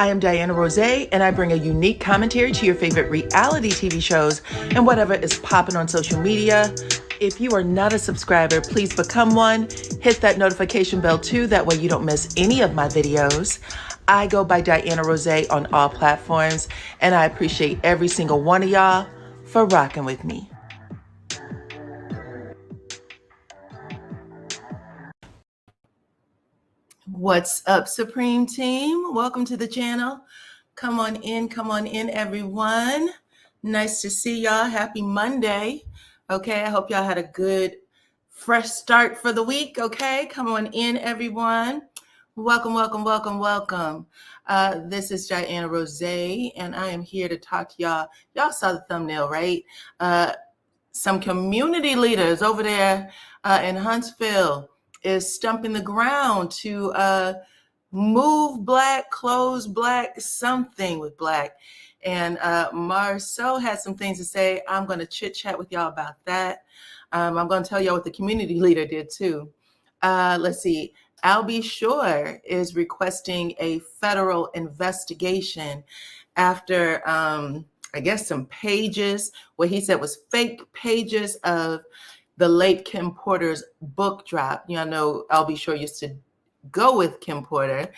I am DYANAROZAY, and I bring a unique commentary to your favorite reality TV shows and whatever is popping on social media. If you are not a subscriber, please become one. Hit that notification bell too, that way you don't miss any of my videos. I go by DYANAROZAY on all platforms, and I appreciate every single one of y'all for rocking with me. What's up, Supreme Team? Welcome to the channel. Come on in, everyone. Nice to see y'all. Happy Monday. Okay, I hope y'all had a good, fresh start for the week. Okay, come on in, everyone. Welcome. This is DYANAROZAY, and I am here to talk to y'all. Y'all saw the thumbnail, right? Some community leaders over there in Huntsville is stumping the ground to move Black, close Black, something with Black. And Marcel had some things to say. I'm going to chit chat with y'all about that. I'm going to tell y'all what the community leader did too. Let's see. Albie Shore is requesting a federal investigation after, I guess, some pages, what he said was fake pages of the late Kim Porter's book drop. You know, Albie Shore used to go with Kim Porter.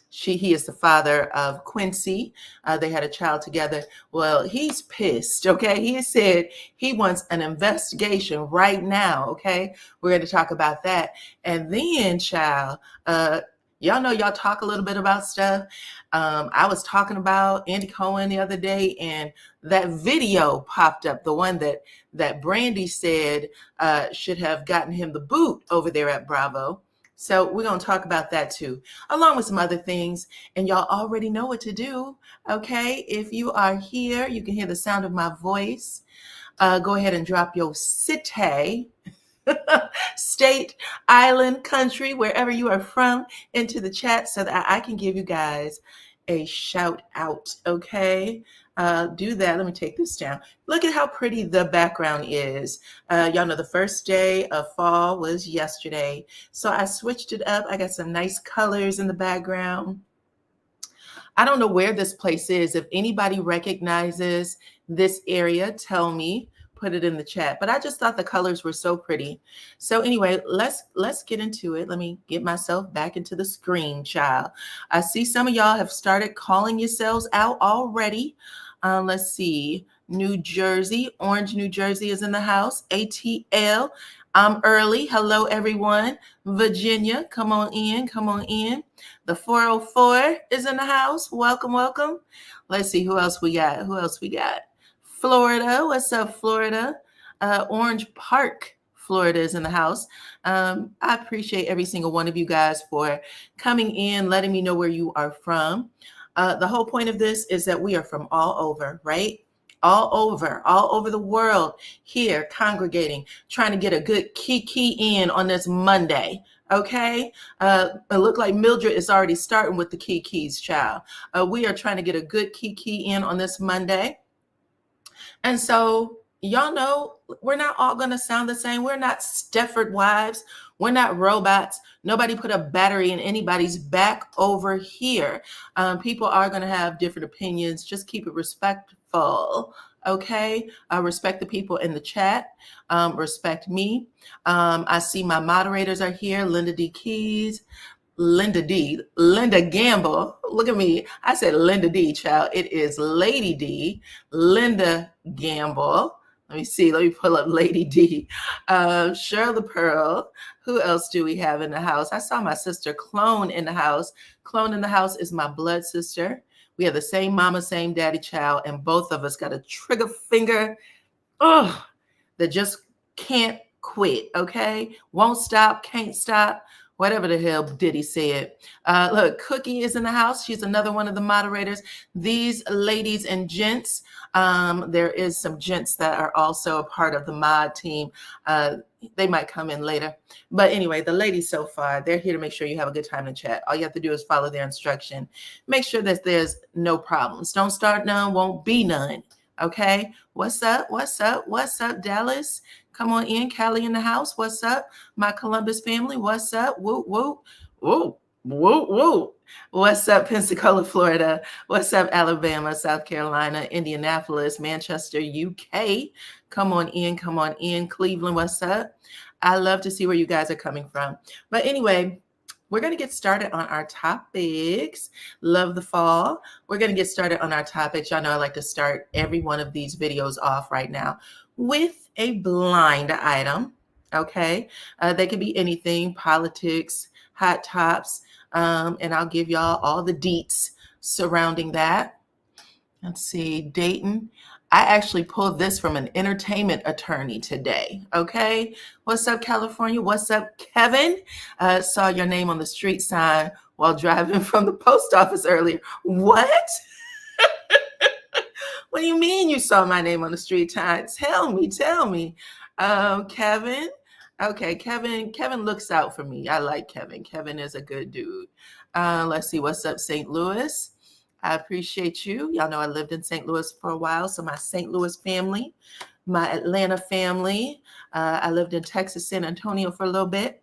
He is the father of Quincy. They had a child together. Well, he's pissed, okay? He said he wants an investigation right now, okay? We're going to talk about that. And then, child, y'all know y'all talk a little bit about stuff. I was talking about Andy Cohen the other day, and that video popped up, the one that Brandy said should have gotten him the boot over there at Bravo. So we're going to talk about that too, along with some other things. And y'all already know what to do, okay? If you are here, you can hear the sound of my voice. Go ahead and drop your city, state, island, country, wherever you are from, into the chat so that I can give you guys a shout out, okay? Do that. Let me take this down. Look at how pretty the background is. Y'all know the first day of fall was yesterday, so I switched it up. I got some nice colors in the background. I don't know where this place is. If anybody recognizes this area, tell me. Put it in the chat. But I just thought the colors were so pretty. So anyway, let's get into it. Let me get myself back into the screen, child. I see some of y'all have started calling yourselves out already. Let's see. New Jersey, Orange, New Jersey is in the house. ATL, I'm early. Hello, everyone. Virginia, come on in. The 404 is in the house. Welcome. Let's see who else we got. Florida, what's up, Florida? Orange Park, Florida is in the house. I appreciate every single one of you guys for coming in, letting me know where you are from. The whole point of this is that we are from all over, right? All over the world, here congregating, trying to get a good kiki in on this Monday. Okay, it looked like Mildred is already starting with the kikis, child. We are trying to get a good kiki in on this Monday. And so y'all know we're not all going to sound the same. We're not Stepford wives. We're not robots. Nobody put a battery in anybody's back over here. People are going to have different opinions. Just keep it respectful, okay? Respect the people in the chat. Respect me. I see my moderators are here. Linda D. Keys. Linda Gamble. Look at me. I said Linda D, child. It is Lady D, Linda Gamble. Let me see. Let me pull up Lady D. Cheryl the Pearl. Who else do we have in the house? I saw my sister Clone in the house. Clone in the house is my blood sister. We have the same mama, same daddy, child, and both of us got a trigger finger that just can't quit, okay? Won't stop, can't stop. Whatever the hell Diddy said. Look, Cookie is in the house. She's another one of the moderators. These ladies and gents, there is some gents that are also a part of the mod team. They might come in later. But anyway, the ladies so far, they're here to make sure you have a good time to chat. All you have to do is follow their instruction. Make sure that there's no problems. Don't start none, won't be none. Okay? What's up, Dallas? Come on in. Callie in the house. What's up? My Columbus family. What's up? Whoop, whoop. Whoa. Woo, woo. What's up, Pensacola, Florida? What's up, Alabama, South Carolina, Indianapolis, Manchester, UK? Come on in, come on in. Cleveland, what's up? I love to see where you guys are coming from. But anyway, we're going to get started on our topics. Love the fall. We're going to get started on our topics. Y'all know I like to start every one of these videos off right now with a blind item. Okay. They could be anything, politics, hot tops, and I'll give y'all all the deets surrounding that. Let's see, Dayton. I actually pulled this from an entertainment attorney today. Okay. What's up, California? What's up, Kevin? Saw your name on the street sign while driving from the post office earlier. What? What do you mean you saw my name on the street sign? Tell me. Kevin. Okay, Kevin looks out for me. I like Kevin. Kevin is a good dude. Let's see, what's up, St. Louis? I appreciate you. Y'all know I lived in St. Louis for a while, so my St. Louis family, my Atlanta family. I lived in Texas, San Antonio for a little bit.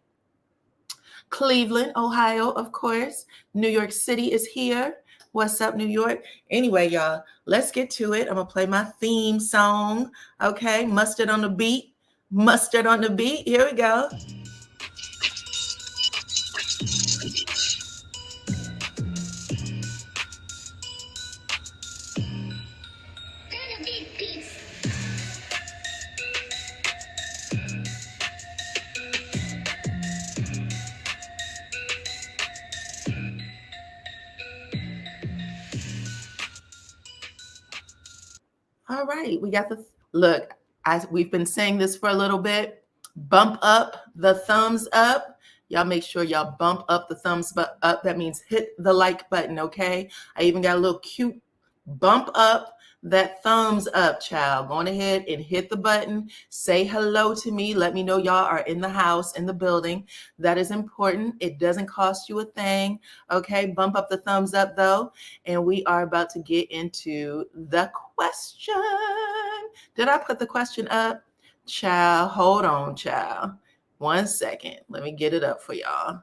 Cleveland, Ohio, of course. New York City is here. What's up, New York? Anyway, y'all, let's get to it. I'm going to play my theme song. Okay, mustard on the beat. Mustard on the beat. Here we go. All right, we got the look. We've been saying this for a little bit. Bump up the thumbs up. Y'all make sure y'all bump up the thumbs up. That means hit the like button, okay? I even got a little cute bump up that thumbs up, child. Go on ahead and hit the button. Say hello to me. Let me know y'all are in the house, in the building. That is important. It doesn't cost you a thing, okay? Bump up the thumbs up, though. And we are about to get into the question. Did I put the question up? Child, hold on, child. 1 second. Let me get it up for y'all.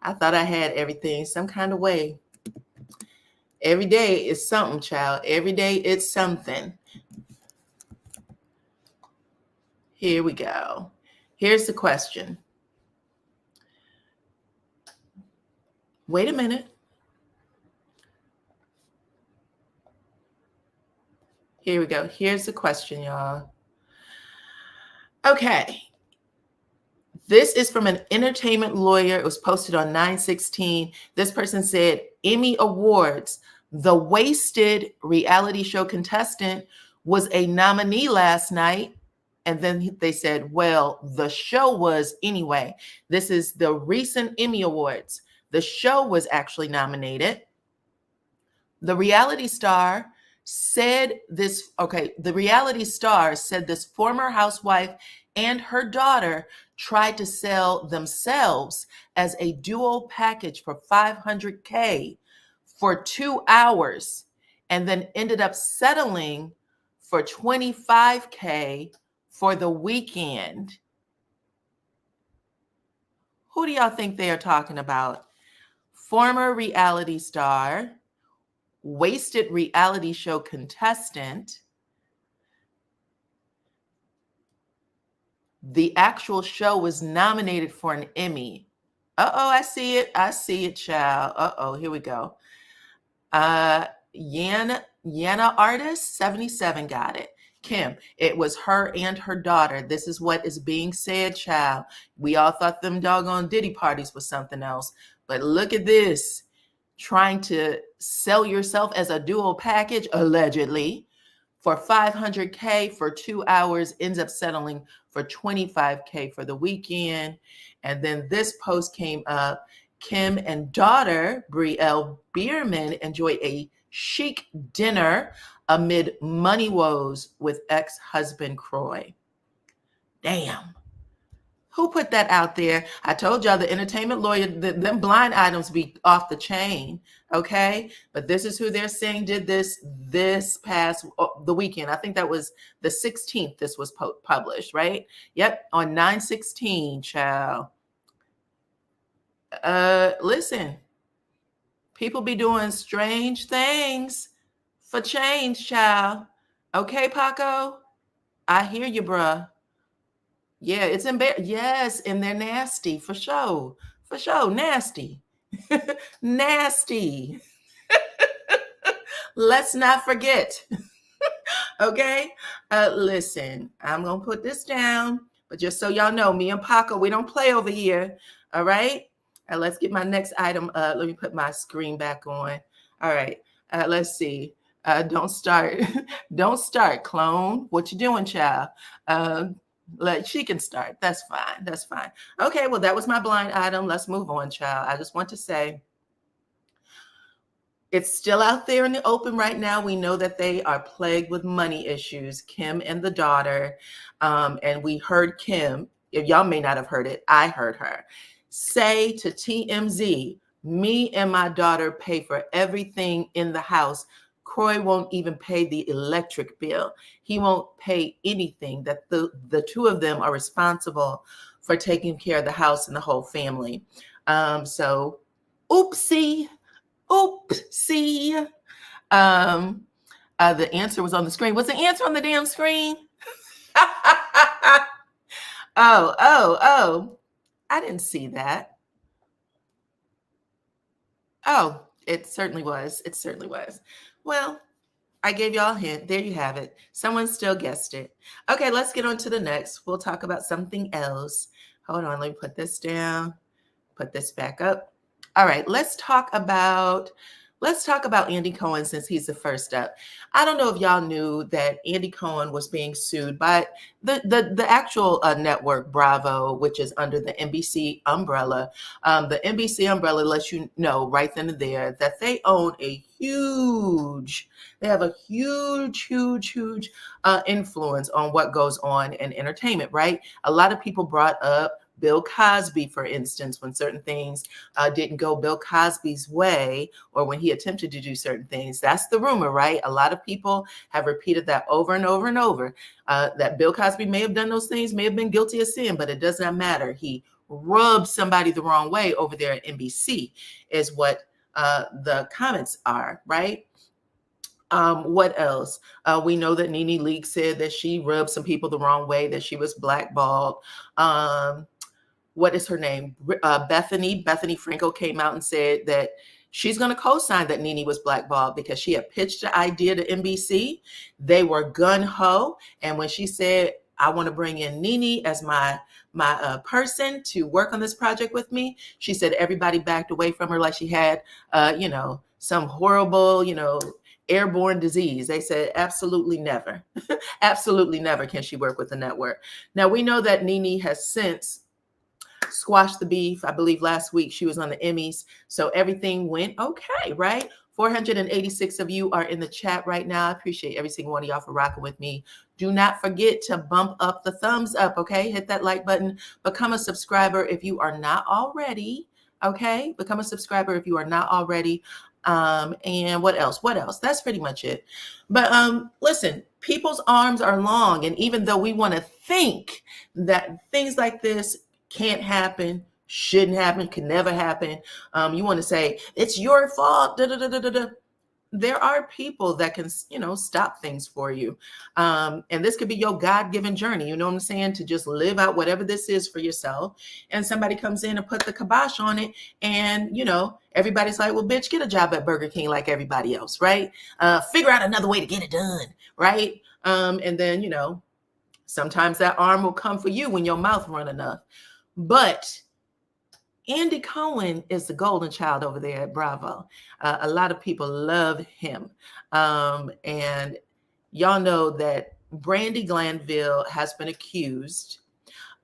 I thought I had everything some kind of way. Every day is something, child. Every day it's something. Here we go. Here's the question. Wait a minute. Here we go. Here's the question, y'all. Okay. This is from an entertainment lawyer. It was posted on 9/16. This person said, Emmy Awards, the wasted reality show contestant was a nominee last night. And then they said, well, the show was anyway. This is the recent Emmy Awards. The show was actually nominated. The reality star said this, the reality star said this former housewife and her daughter tried to sell themselves as a duo package for $500K for 2 hours and then ended up settling for $25K for the weekend. Who do y'all think they are talking about? Former reality star, wasted reality show contestant. The actual show was nominated for an Emmy. I see it, child. Here we go. Yana Artist 77 got it. Kim, it was her and her daughter. This is what is being said, child. We all thought them doggone Diddy parties was something else. But look at this. Trying to sell yourself as a duo package, allegedly, for $500K for 2 hours, ends up settling for $25K for the weekend. And then this post came up. Kim and daughter, Brielle Bierman, enjoy a chic dinner amid money woes with ex-husband Croy. Damn. Who put that out there? I told y'all the entertainment lawyer, them blind items be off the chain, okay? But this is who they're saying did this past the weekend. I think that was the 16th this was published, right? Yep, on 9/16, child. Listen, People be doing strange things for change, child. Okay, Paco? I hear you, bruh. Yeah, it's embarrassing. Yes, and they're nasty for sure. For sure, nasty. Nasty. Let's not forget. Okay? Listen, I'm going to put this down, but just so y'all know, me and Paco, we don't play over here. All right? Let's get my next item. Let me put my screen back on. All right. Let's see. Don't start. Don't start, clone. What you doing, child? She can start. That's fine. That's fine. Okay, well, that was my blind item. Let's move on, child. I just want to say it's still out there in the open right now. We know that they are plagued with money issues, Kim and the daughter. And we heard Kim, if y'all may not have heard it, I heard her say to TMZ, me and my daughter pay for everything in the house. Croy won't even pay the electric bill. He won't pay anything. That the two of them are responsible for taking care of the house and the whole family. So oopsie. Oopsie. The answer was on the screen. Was the answer on the damn screen? Oh. I didn't see that. Oh, it certainly was. It certainly was. Well, I gave y'all a hint. There you have it. Someone still guessed it. Okay, let's get on to the next. We'll talk about something else. Hold on. Let me put this down. Put this back up. All right, let's talk about Andy Cohen, since he's the first up. I don't know if y'all knew that Andy Cohen was being sued by the actual network Bravo, which is under the NBC umbrella. The NBC umbrella lets you know right then and there that they own they have a huge influence on what goes on in entertainment, right? A lot of people brought up Bill Cosby, for instance, when certain things didn't go Bill Cosby's way, or when he attempted to do certain things. That's the rumor, right? A lot of people have repeated that over and over and over, that Bill Cosby may have done those things, may have been guilty of sin, but it does not matter. He rubbed somebody the wrong way over there at NBC, is what the comments are, right? What else? We know that Nene Leakes said that she rubbed some people the wrong way, that she was blackballed. What is her name? Bethany Frankel came out and said that she's going to co-sign that Nene was blackballed because she had pitched the idea to NBC. They were gun-ho. And when she said, I want to bring in Nene as my person to work on this project with me, she said everybody backed away from her like she had, some horrible, airborne disease. They said absolutely never, absolutely never can she work with the network. Now, we know that Nene has since squashed the beef. I believe last week she was on the Emmys. So everything went okay, right? 486 of you are in the chat right now. I appreciate every single one of y'all for rocking with me. Do not forget to bump up the thumbs up, okay? Hit that like button. Become a subscriber if you are not already, okay? Become a subscriber if you are not already. And what else? That's pretty much it. But listen, people's arms are long. And even though we want to think that things like this can't happen, shouldn't happen, can never happen, you want to say, it's your fault, there are people that can, stop things for you. And this could be your God-given journey, you know what I'm saying, to just live out whatever this is for yourself. And somebody comes in and put the kibosh on it. And, everybody's like, well, bitch, get a job at Burger King like everybody else, right? Figure out another way to get it done, right? And then, sometimes that arm will come for you when your mouth run enough. But Andy Cohen is the golden child over there at Bravo. A lot of people love him. And y'all know that Brandy Glanville has been accused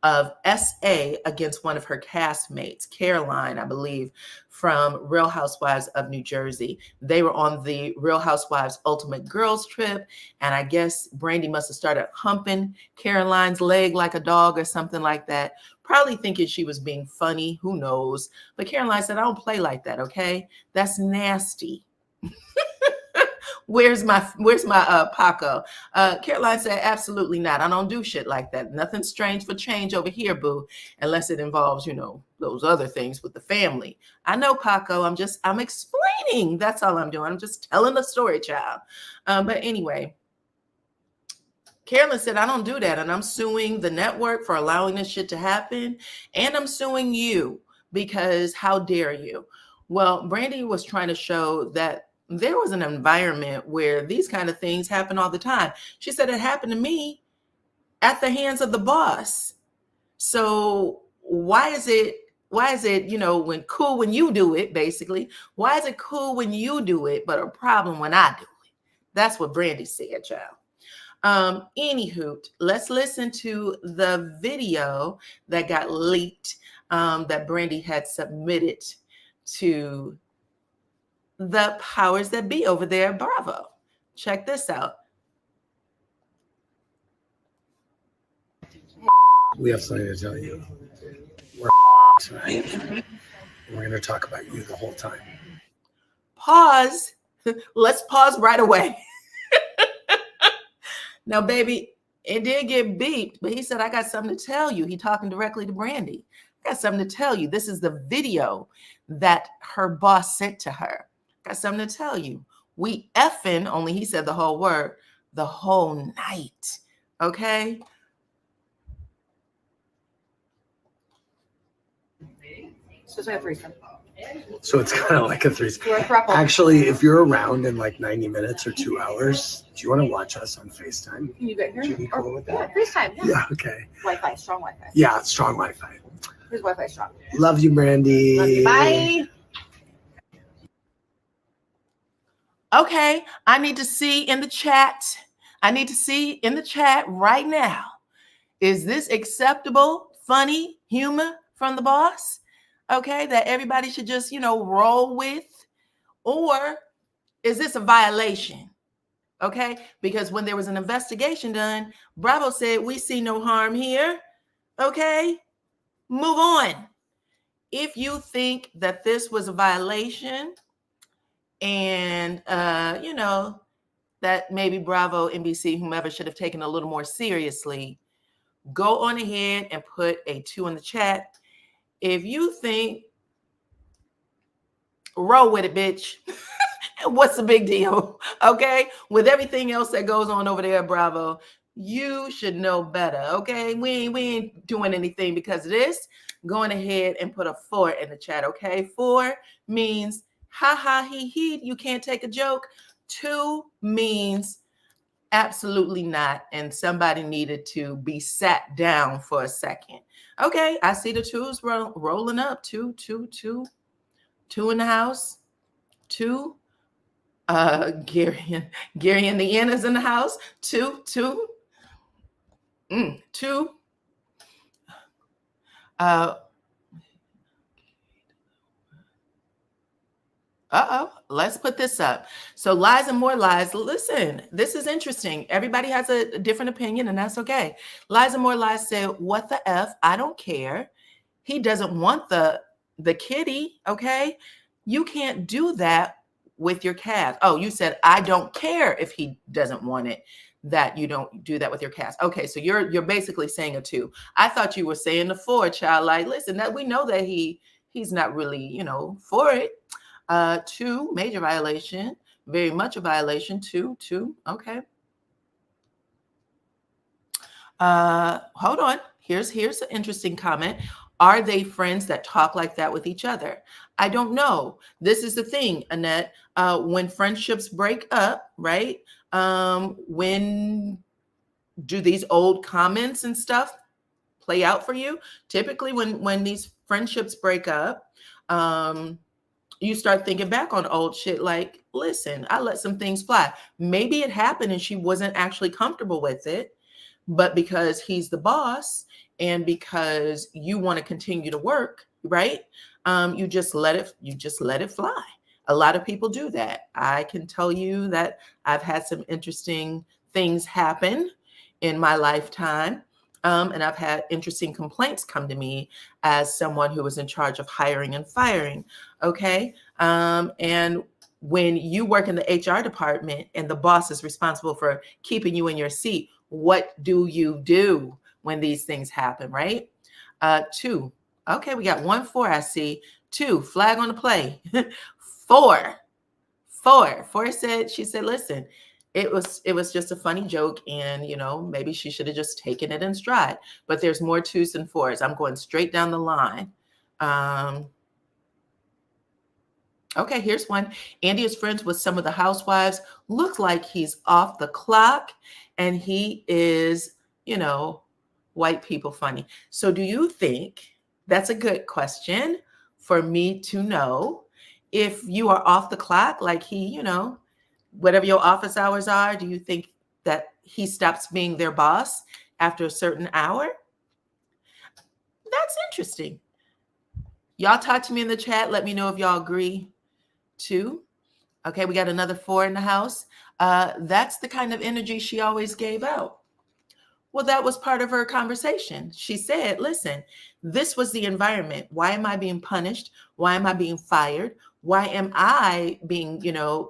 of SA against one of her castmates, Caroline, I believe, from Real Housewives of New Jersey. They were on the Real Housewives Ultimate Girls trip, and I guess Brandy must have started humping Caroline's leg like a dog or something like that, probably thinking she was being funny, who knows. But Caroline said, I don't play like that, okay? That's nasty. Where's my Paco? Caroline said, absolutely not. I don't do shit like that. Nothing strange for change over here, boo, unless it involves, those other things with the family. I know, Paco. I'm explaining. That's all I'm doing. I'm just telling the story, child. But anyway, Carolyn said, I don't do that. And I'm suing the network for allowing this shit to happen. And I'm suing you because how dare you? Well, Brandy was trying to show that there was an environment where these kind of things happen all the time. She said it happened to me at the hands of the boss. So why is it, when cool when you do it, basically? Why is it cool when you do it, but a problem when I do it? That's what Brandy said, child. Anywho, let's listen to the video that got leaked that Brandy had submitted to the powers that be over there at Bravo. Check this out. We have something to tell you. We're tonight. We're going to talk about you the whole time. Pause. Let's pause right away. Now, baby, it did get beeped, but he said, I got something to tell you. He talking directly to Brandy. I got something to tell you. This is the video that her boss sent to her. Got something to tell you. We effing, only he said the whole word, the whole night. Okay? So it's like a threesome. So it's kind of like a threesome. Actually, if you're around in like 90 minutes or 2 hours, do you want to watch us on FaceTime? Can you get here? Should we be cool with that? Yeah, FaceTime. Yeah. Yeah, okay. Wi-Fi, strong Wi-Fi. Yeah, strong Wi-Fi. Here's Wi-Fi strong. Love you, Brandy. Love you. Bye. Okay, I need to see in the chat. Right now. Is this acceptable, funny humor from the boss? Okay, that everybody should just, roll with? Or is this a violation? Okay, because when there was an investigation done, Bravo said, we see no harm here. Okay, move on. If you think that this was a violation and, that maybe Bravo, NBC, whomever should have taken a little more seriously, go on ahead and put a 2 in the chat. If you think, roll with it, bitch. What's the big deal? Okay. With everything else that goes on over there at Bravo, you should know better. Okay. We ain't doing anything because of this. Going ahead and put a 4 in the chat. Okay. 4 means ha ha he he. You can't take a joke. 2 means absolutely not. And somebody needed to be sat down for a second. Okay, I see the 2s rolling up. 2 in the house. 2. Gary and Dyana's in the house. 2. 2. Let's put this up. So lies and more lies. Listen, this is interesting. Everybody has a different opinion, and that's okay. Lies and more lies said, what the F? I don't care. He doesn't want the kitty, okay? You can't do that with your cast. Oh, you said, I don't care if he doesn't want it, that you don't do that with your cast. Okay, so you're basically saying a 2. I thought you were saying the 4, child. Like, listen, that we know that he's not really, for it. 2, major violation, very much a violation. 2, okay. Hold on. Here's an interesting comment. Are they friends that talk like that with each other? I don't know. This is the thing, Annette. When friendships break up, right? When do these old comments and stuff play out for you? Typically, when these friendships break up, you start thinking back on old shit like, listen, I let some things fly. Maybe it happened and she wasn't actually comfortable with it, but because he's the boss and because you want to continue to work, right? You just let it fly. A lot of people do that. I can tell you that I've had some interesting things happen in my lifetime. And I've had interesting complaints come to me as someone who was in charge of hiring and firing. Okay. And when you work in the HR department and the boss is responsible for keeping you in your seat, what do you do when these things happen, right? 2. Okay, we got 1, 4, I see. 2, flag on the play. 4 said, she said, listen, it was just a funny joke, and maybe she should have just taken it in stride. But there's more 2s and 4s. I'm going straight down the line. Okay, here's one. Andy is friends with some of the housewives. Looks like he's off the clock, and he is, white people funny. So do you think, that's a good question for me to know, if you are off the clock, like he, whatever your office hours are, do you think that he stops being their boss after a certain hour? That's interesting. Y'all talk to me in the chat. Let me know if y'all agree too. Okay, we got another 4 in the house. That's the kind of energy she always gave out. Well, that was part of her conversation. She said, listen, this was the environment. Why am I being punished? Why am I being fired? Why am I being,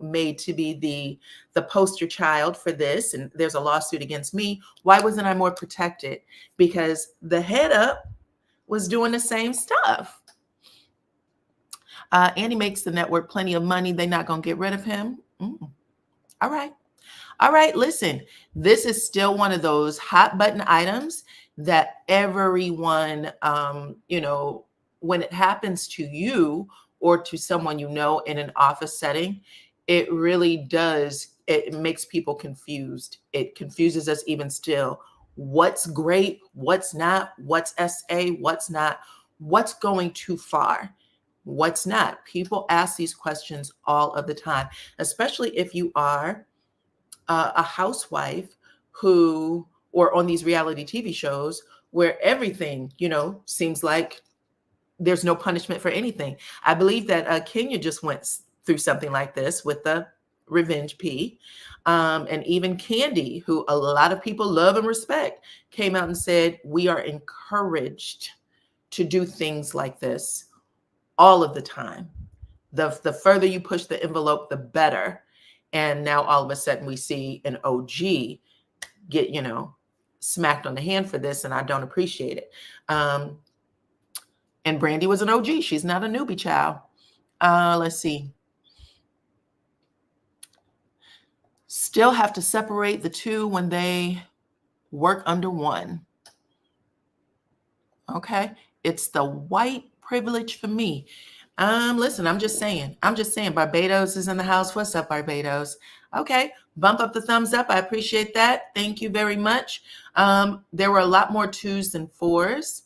made to be the poster child for this? And there's a lawsuit against me. Why wasn't I more protected? Because the head up was doing the same stuff. Andy makes the network plenty of money. They're not going to get rid of him. All right. Listen, this is still one of those hot button items that everyone, when it happens to you or to someone in an office setting, it really does. It makes people confused. It confuses us even still. What's great? What's not? What's SA? What's not? What's going too far? What's not? People ask these questions all of the time, especially if you are a housewife or on these reality TV shows where everything, seems like there's no punishment for anything. I believe that Kenya just went through something like this with the Revenge P. And even Candy, who a lot of people love and respect, came out and said, we are encouraged to do things like this all of the time. The further you push the envelope, the better. And now all of a sudden we see an OG get, smacked on the hand for this, and I don't appreciate it. And Brandy was an OG. She's not a newbie child. Let's see. Still have to separate the two when they work under one. Okay. It's the white privilege for me. Listen, I'm just saying, Barbados is in the house. What's up, Barbados? Okay. Bump up the thumbs up. I appreciate that. Thank you very much. There were a lot more 2s than 4s.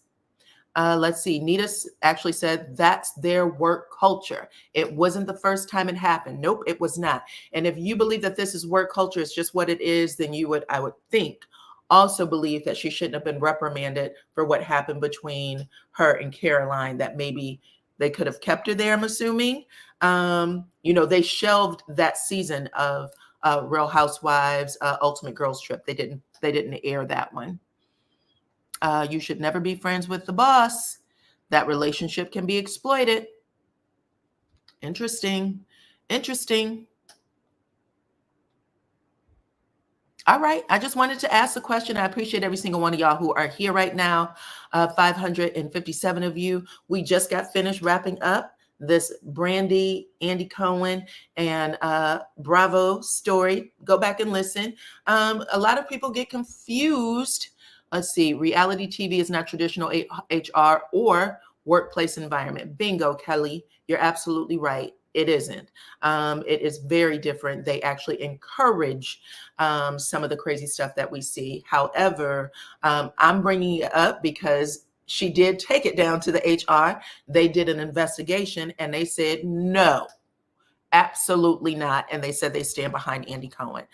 Let's see. Nita actually said that's their work culture. It wasn't the first time it happened. Nope, it was not. And if you believe that this is work culture, it's just what it is, then I would think, also believe that she shouldn't have been reprimanded for what happened between her and Caroline, that maybe they could have kept her there, I'm assuming. They shelved that season of Real Housewives, Ultimate Girls Trip. They didn't air that one. You should never be friends with the boss. That relationship can be exploited. Interesting. All right. I just wanted to ask the question. I appreciate every single one of y'all who are here right now. 557 of you. We just got finished wrapping up this Brandy, Andy Cohen, and Bravo story. Go back and listen. A lot of people get confused. Let's see. Reality TV is not traditional HR or workplace environment. Bingo, Kelly. You're absolutely right. It isn't. It is very different. They actually encourage some of the crazy stuff that we see. However, I'm bringing it up because she did take it down to the HR. They did an investigation and they said, no, absolutely not. And they said they stand behind Andy Cohen.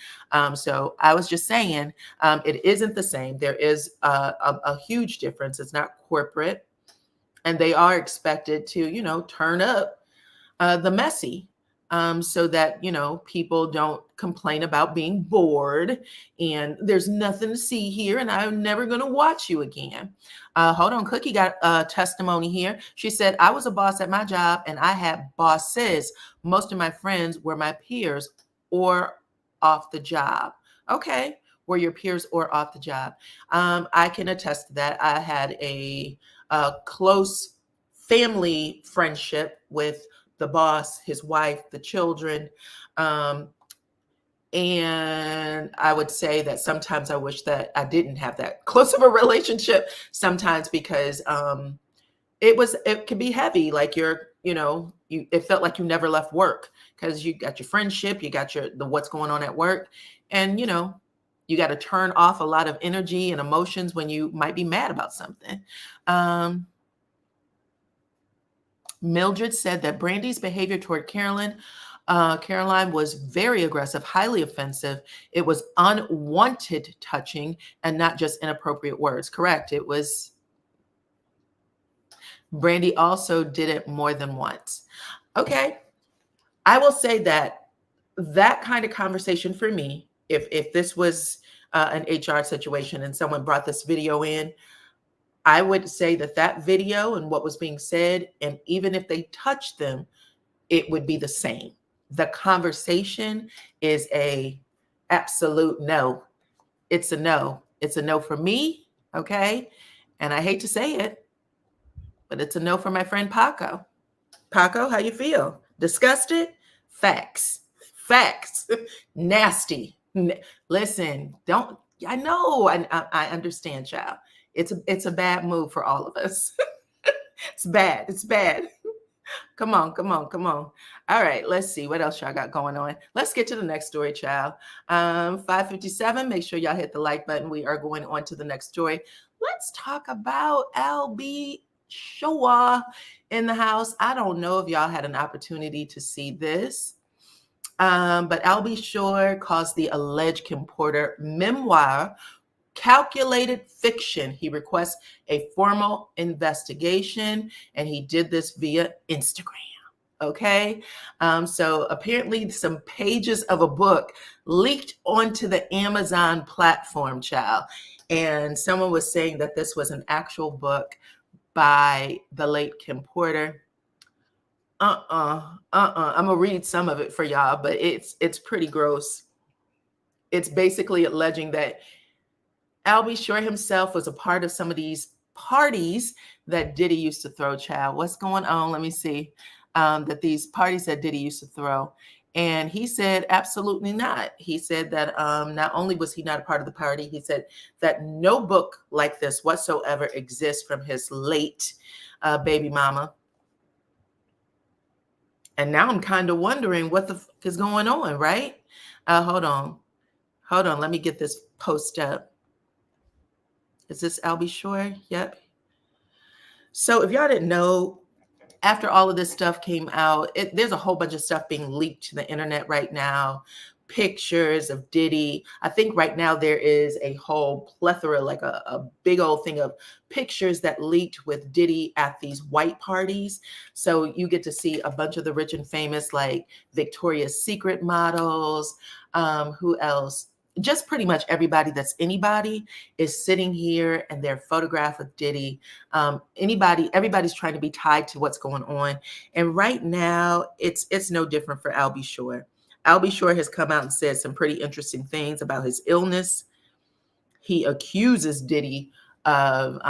So I was just saying, it isn't the same. There is a huge difference. It's not corporate. And they are expected to, turn up the messy. so that, people don't complain about being bored and there's nothing to see here and I'm never going to watch you again. Hold on. Cookie got a testimony here. She said, I was a boss at my job and I had bosses. Most of my friends were my peers or off the job. Okay. Were your peers or off the job? I can attest to that. I had a close family friendship with the boss, his wife, the children. And I would say that sometimes I wish that I didn't have that close of a relationship sometimes because it could be heavy. Like it felt like you never left work because you got your friendship, you got the what's going on at work. And, you got to turn off a lot of energy and emotions when you might be mad about something. Mildred said that Brandy's behavior toward Caroline was very aggressive, highly offensive. It was unwanted touching and not just inappropriate words. Correct. It was. Brandy also did it more than once. Okay. I will say that kind of conversation for me, if this was an HR situation and someone brought this video in, I would say that video and what was being said, and even if they touched them, it would be the same. The conversation is a absolute no. It's a no. It's a no for me, okay? And I hate to say it, but it's a no for my friend Paco. Paco, how you feel? Disgusted? Facts. Nasty. Listen, I know, I understand, child. It's a bad move for all of us. It's bad. Come on. All right, let's see what else y'all got going on. Let's get to the next story, child. 5:57. Make sure y'all hit the like button. We are going on to the next story. Let's talk about Albie Showa in the house. I don't know if y'all had an opportunity to see this. But Albie Shore calls the alleged Kim Porter memoir calculated fiction. He requests a formal investigation, and he did this via Instagram. Okay. So apparently some pages of a book leaked onto the Amazon platform, child. And someone was saying that this was an actual book by the late Kim Porter. I'm gonna read some of it for y'all, but it's pretty gross. It's basically alleging that Albie Shore himself was a part of some of these parties that Diddy used to throw, child. What's going on? Let me see. That these parties that Diddy used to throw. And he said, absolutely not. He said that not only was he not a part of the party, he said that no book like this whatsoever exists from his late baby mama. And now I'm kind of wondering what the fuck is going on, right? Hold on. Let me get this post up. Is this Albie Shore? Yep. So if y'all didn't know, after all of this stuff came out, there's a whole bunch of stuff being leaked to the internet right now. Pictures of Diddy. I think right now there is a whole plethora, like a big old thing of pictures that leaked with Diddy at these white parties. So you get to see a bunch of the rich and famous, like Victoria's Secret models. Who else? Just pretty much everybody that's anybody is sitting here and they're photographed with Diddy. Everybody's trying to be tied to what's going on. And right now it's no different for Albie Shore. Albie Shore has come out and said some pretty interesting things about his illness. He accuses Diddy of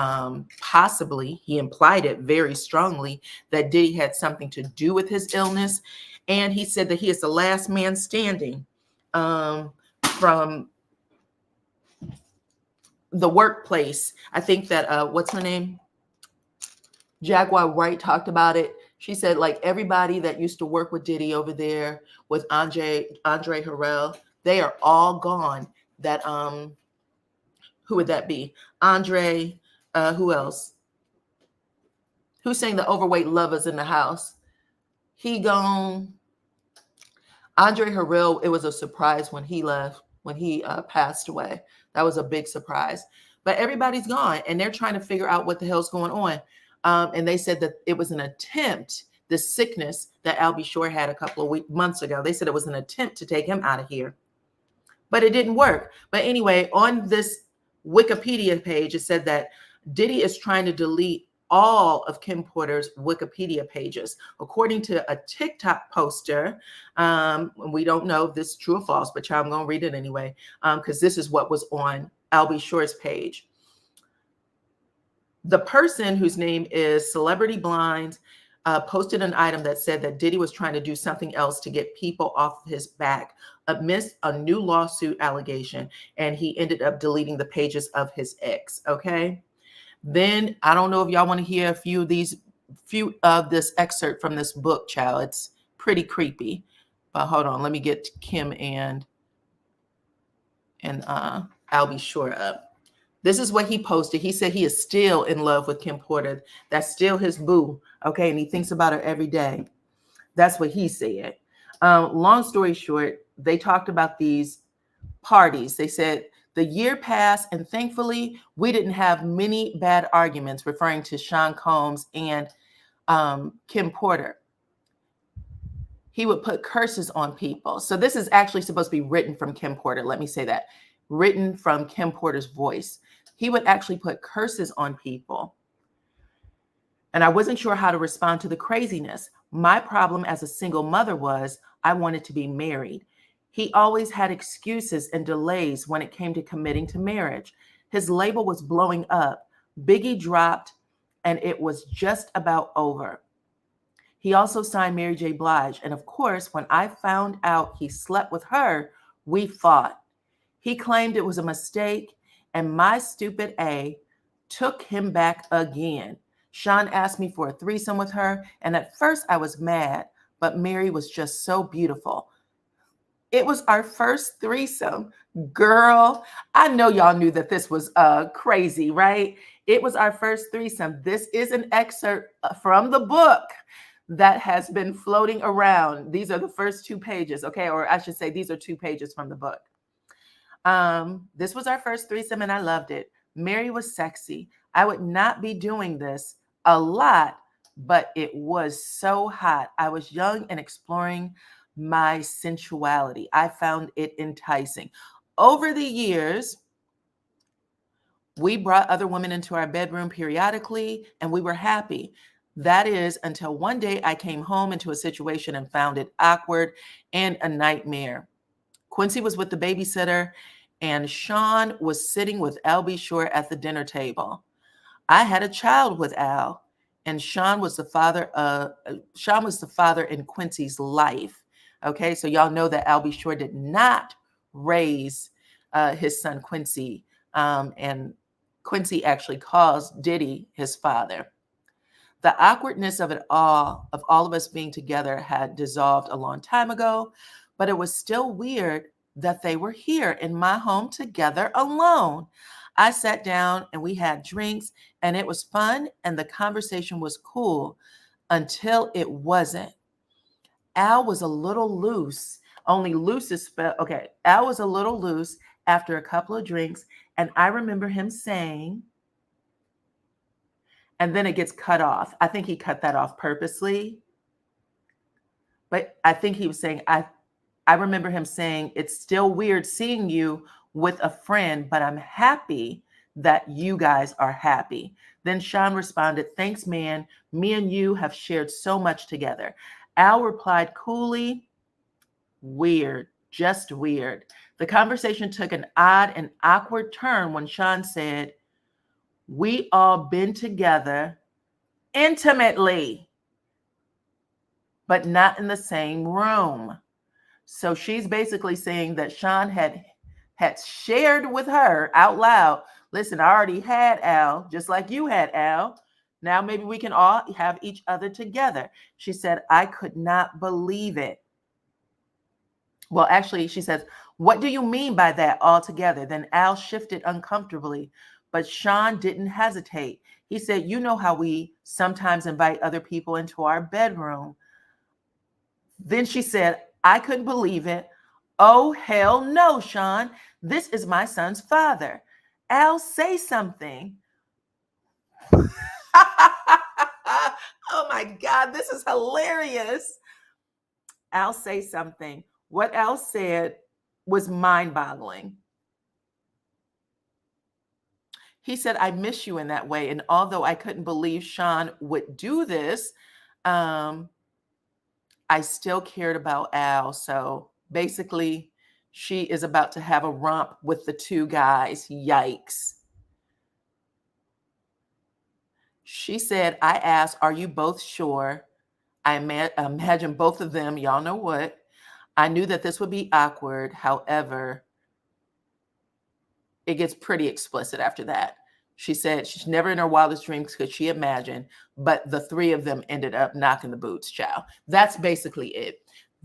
possibly, he implied it very strongly, that Diddy had something to do with his illness. And he said that he is the last man standing from the workplace. I think that, what's her name? Jaguar Wright talked about it. She said, like, everybody that used to work with Diddy over there with Andre Harrell, they are all gone. That who would that be? Andre, who else? Who sang the Overweight Lovers in the House? He gone. Andre Harrell, it was a surprise when he left, when he passed away. That was a big surprise. But everybody's gone, and they're trying to figure out what the hell's going on. And they said that it was an attempt this sickness that Al B. Shore had a couple of months ago. They said it was an attempt to take him out of here, but it didn't work. But anyway, on this Wikipedia page, it said that Diddy is trying to delete all of Kim Porter's Wikipedia pages. According to a TikTok poster, we don't know if this is true or false, but I'm going to read it anyway, because this is what was on Al B. Shore's page. The person whose name is Celebrity Blind posted an item that said that Diddy was trying to do something else to get people off his back amidst a new lawsuit allegation, and he ended up deleting the pages of his ex, okay? Then I don't know if y'all want to hear a few of this excerpt from this book, child. It's pretty creepy. But hold on, let me get Kim and Al B. Shore up. This is what he posted. He said he is still in love with Kim Porter. That's still his boo, okay? And he thinks about her every day. That's what he said. Long story short, they talked about these parties. They said, the year passed, and thankfully, we didn't have many bad arguments, referring to Sean Combs and Kim Porter. He would put curses on people. So this is actually supposed to be written from Kim Porter. Let me say that. Written from Kim Porter's voice. He would actually put curses on people. And I wasn't sure how to respond to the craziness. My problem as a single mother was I wanted to be married. He always had excuses and delays when it came to committing to marriage. His label was blowing up. Biggie dropped, and it was just about over. He also signed Mary J. Blige. And of course, when I found out he slept with her, we fought. He claimed it was a mistake, and my stupid A took him back again. Sean asked me for a threesome with her, and at first I was mad, but Mary was just so beautiful. It was our first threesome. Girl, I know y'all knew that this was crazy, right? It was our first threesome. This is an excerpt from the book that has been floating around. These are the first 2 pages, okay? Or I should say these are 2 pages from the book. This was our first threesome, and I loved it. Mary was sexy. I would not be doing this a lot, but it was so hot. I was young and exploring my sensuality. I found it enticing. Over the years, we brought other women into our bedroom periodically, and we were happy. That is until one day I came home into a situation and found it awkward and a nightmare. Quincy was with the babysitter, and Sean was sitting with Al B. Shore at the dinner table. I had a child with Al, and Sean was the father in Quincy's life. Okay, so y'all know that Al B. Shore did not raise his son Quincy, and Quincy actually calls Diddy his father. The awkwardness of it all of us being together, had dissolved a long time ago, but it was still weird that they were here in my home together alone. I sat down and we had drinks, and it was fun, and the conversation was cool until it wasn't. Al was a little loose. Only loose is spelled. Okay, Al was a little loose after a couple of drinks, and I remember him saying, and then it gets cut off. I think he cut that off purposely. But I think he was saying, I remember him saying, it's still weird seeing you with a friend, but I'm happy that you guys are happy. Then Sean responded, thanks, man. Me and you have shared so much together. Al replied coolly, weird, just weird. The conversation took an odd and awkward turn when Sean said, we all been together intimately, but not in the same room. So she's basically saying that Sean had shared with her out loud, listen, I already had Al, just like you had Al. Now maybe we can all have each other together. She said, I could not believe it. Well, actually, she says, what do you mean by that all together? Then Al shifted uncomfortably, but Sean didn't hesitate. He said, you know how we sometimes invite other people into our bedroom. Then she said, I couldn't believe it. Oh, hell no, Sean. This is my son's father. Al, say something. Oh my God, this is hilarious. Al say something. What Al said was mind-boggling. He said, I miss you in that way. And although I couldn't believe Sean would do this, I still cared about Al. So basically, she is about to have a romp with the two guys. Yikes. She said, I asked, are you both sure? I imagine both of them, y'all know what. I knew that this would be awkward. However, it gets pretty explicit after that. She said she's never in her wildest dreams could she imagine, but the three of them ended up knocking the boots, child. That's basically it.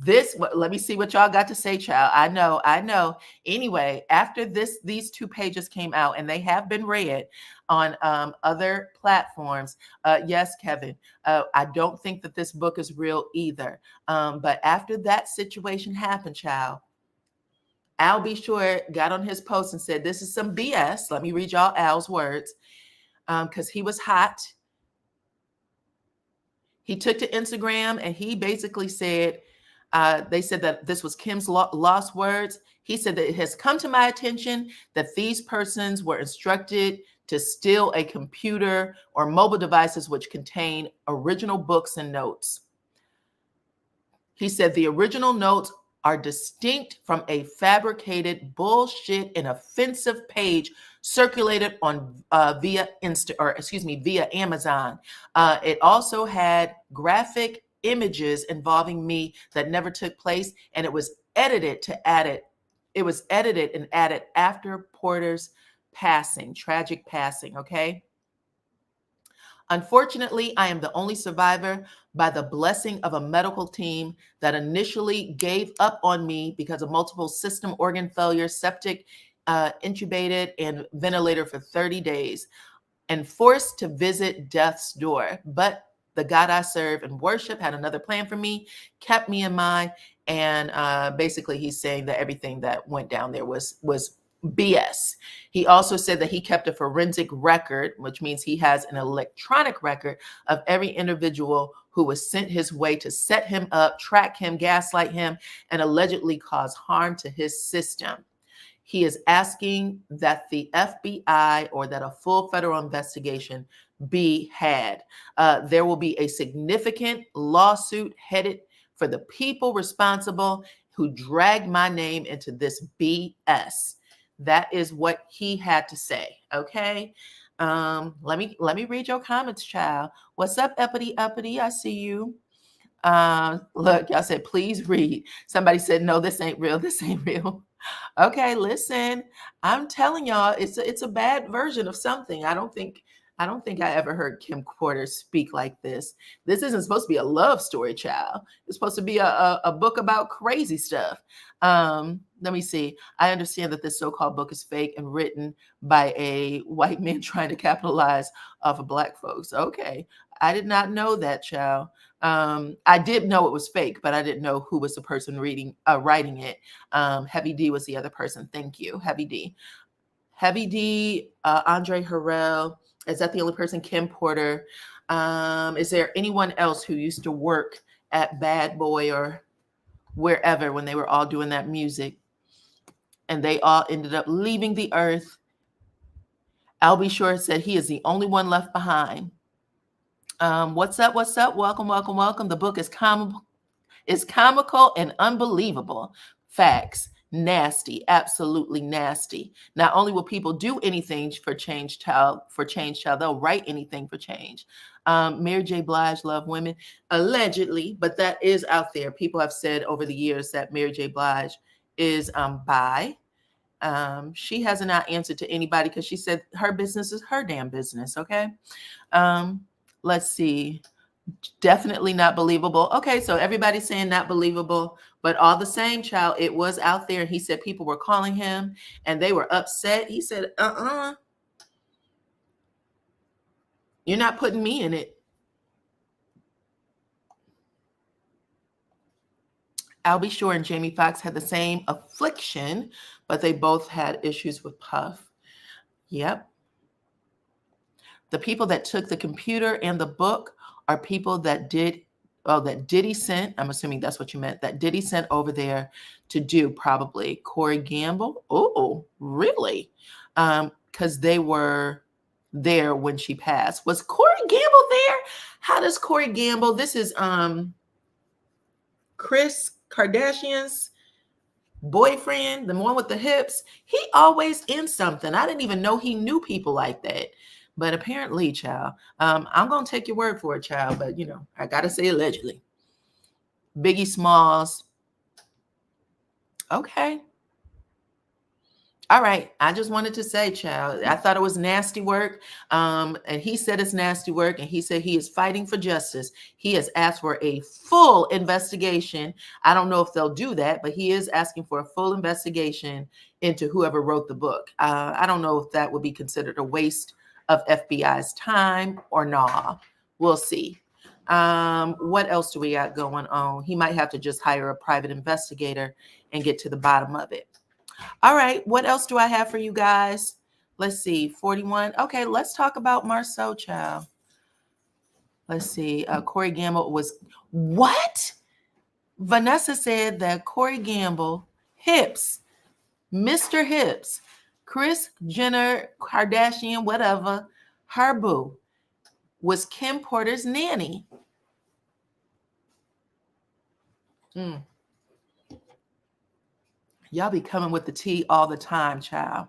Let me see what y'all got to say, child. I know. Anyway, after these 2 pages came out, and they have been read on other platforms. Yes, Kevin, I don't think that this book is real either. But after that situation happened, child, Al B. Sure got on his post and said, this is some BS. Let me read y'all Al's words, because he was hot. He took to Instagram and he basically said, they said that this was Kim's lost words. He said that it has come to my attention that these persons were instructed to steal a computer or mobile devices which contain original books and notes. He said the original notes are distinct from a fabricated bullshit and offensive page circulated on via Amazon. It also had graphic images involving me that never took place, and it was edited and added after Porter's tragic passing. Okay. Unfortunately, I am the only survivor by the blessing of a medical team that initially gave up on me because of multiple system organ failure, septic, intubated, and ventilator for 30 days, and forced to visit death's door. But the God I serve and worship had another plan for me, kept me in mind, and basically he's saying that everything that went down there was BS. He also said that he kept a forensic record, which means he has an electronic record of every individual who was sent his way to set him up, track him, gaslight him, and allegedly cause harm to his system. He is asking that the FBI or that a full federal investigation be had. There will be a significant lawsuit headed for the people responsible who dragged my name into this BS. That is what he had to say. Okay. Let me read your comments, child. What's up, Uppity? I see you. Look, y'all said, please read. Somebody said, no, this ain't real. This ain't real. Okay, listen, I'm telling y'all, it's a bad version of something. I don't think I ever heard Kim Porter speak like this. This isn't supposed to be a love story, child. It's supposed to be a book about crazy stuff. Let me see. I understand that this so-called book is fake and written by a white man trying to capitalize off of Black folks. Okay. I did not know that, child. I did know it was fake, but I didn't know who was the person writing it. Heavy D was the other person. Thank you, Heavy D. Heavy D, Andre Harrell. Is that the only person? Kim Porter. Is there anyone else who used to work at Bad Boy or wherever when they were all doing that music and they all ended up leaving the earth? Al B. Shore said he is the only one left behind. What's up? Welcome. The book is comical and unbelievable. Facts. Nasty, absolutely nasty. Not only will people do anything for change, child, they'll write anything for change. Mary J. Blige loved women, allegedly, but that is out there. People have said over the years that Mary J. Blige is bi. She has not answered to anybody because she said her business is her damn business. Okay. Let's see. Definitely not believable. Okay, so everybody's saying not believable, but all the same, child, it was out there. He said people were calling him and they were upset. He said, you're not putting me in it. Al B. Shore and Jamie Foxx had the same affliction, but they both had issues with Puff. Yep. The people that took the computer and the book are people that that Diddy sent. I'm assuming that's what you meant. That Diddy sent over there to do probably Corey Gamble. Oh, really? Because they were there when she passed. Was Corey Gamble there? How does Corey Gamble? This is Kris Kardashian's boyfriend, the one with the hips. He always in something. I didn't even know he knew people like that. But apparently, child, I'm going to take your word for it, child. But, I got to say allegedly. Biggie Smalls. Okay. All right. I just wanted to say, child, I thought it was nasty work. And he said it's nasty work. And he said he is fighting for justice. He has asked for a full investigation. I don't know if they'll do that, but he is asking for a full investigation into whoever wrote the book. I don't know if that would be considered a waste of FBI's time or not. We'll see. What else do we got going on? He might have to just hire a private investigator and get to the bottom of it. All right. What else do I have for you guys? Let's see. 41. Okay. Let's talk about Marsau, child. Let's see. Corey Gamble was what? Vanessa said that Corey Gamble, Hips, Mr. Hips, Kris Jenner, Kardashian, whatever, her boo, was Kim Porter's nanny. Y'all be coming with the tea all the time, child.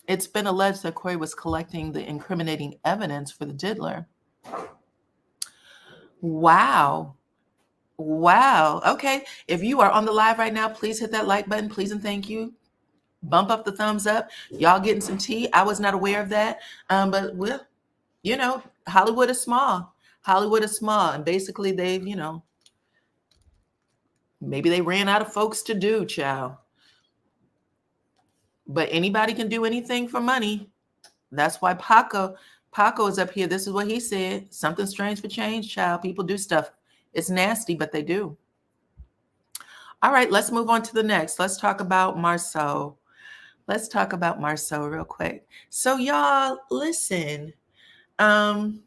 It's been alleged that Corey was collecting the incriminating evidence for the diddler. Wow. Okay. If you are on the live right now, please hit that like button, please and thank you. Bump up the thumbs up. Y'all getting some tea. I was not aware of that. But well, Hollywood is small. Hollywood is small. And basically they've, maybe they ran out of folks to do, child. But anybody can do anything for money. That's why Paco is up here. This is what he said. Something strange for change, child. People do stuff. It's nasty, but they do. All right, let's move on to the next. Let's talk about Marsau. Let's talk about Marsau real quick. So y'all, listen. Marsau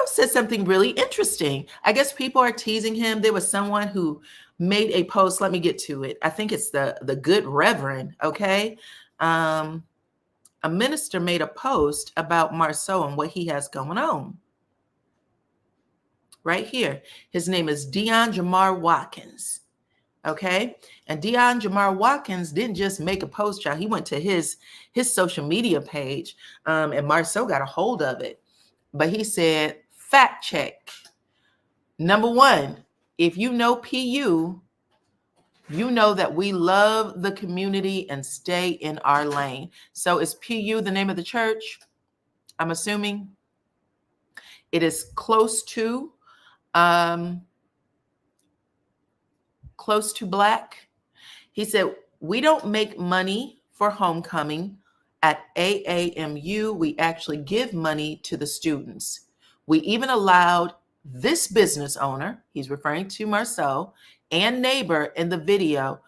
said something really interesting. I guess people are teasing him. There was someone who made a post. Let me get to it. I think it's the good reverend, okay? A minister made a post about Marsau and what he has going on. Right here. His name is Dion Jamar Watkins. Okay. And Dion Jamar Watkins didn't just make a post, y'all. He went to his social media page, and Marsau got a hold of it. But he said, fact check. Number one, if you know PU, you know that we love the community and stay in our lane. So is PU the name of the church? I'm assuming it is close to Black. He said, we don't make money for homecoming. At AAMU, we actually give money to the students. We even allowed this business owner, he's referring to Marcel, and neighbor in the video,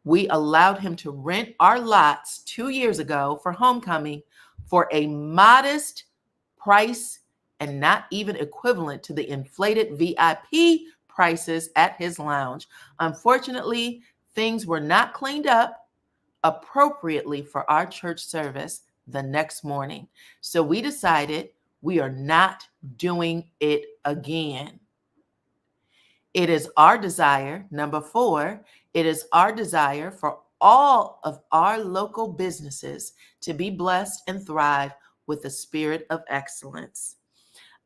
we allowed him to rent our lots 2 years ago for homecoming for a modest price and not even equivalent to the inflated VIP prices at his lounge. Unfortunately, things were not cleaned up appropriately for our church service the next morning. So we decided we are not doing it again. It is our desire, number 4, it is our desire for all of our local businesses to be blessed and thrive with a spirit of excellence.